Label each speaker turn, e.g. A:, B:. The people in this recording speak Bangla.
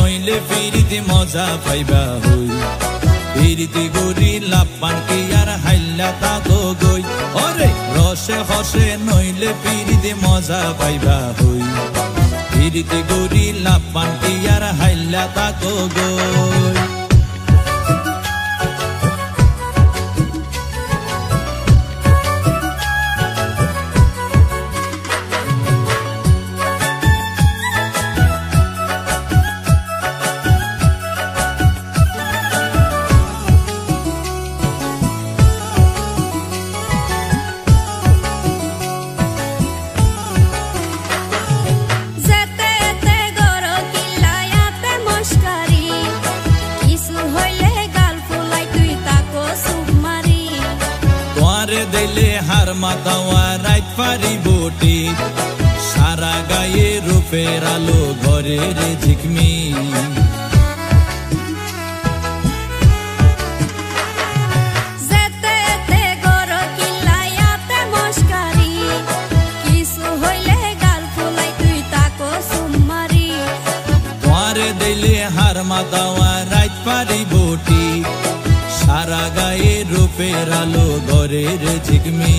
A: নইলে ফিরিতে মজা পাইবা হই ফিরিতে গরি লাপান কি আর হাইলা তাগো গই ওরে রসে হসে নইলে ফিরিতে মজা পাইবা হই ফিরিতে গরি লাপান কি আর হাইলা তাগো গই দিলে হার মাতাওয়া রাইত পারি বটি সারা গায়ে রূপের আলো ঘরের ঝিকমি দিলে হার মাতাওয়া রাইত পারি বটি সারা গায়ে রূপের আলো ঘরের ঝিকমি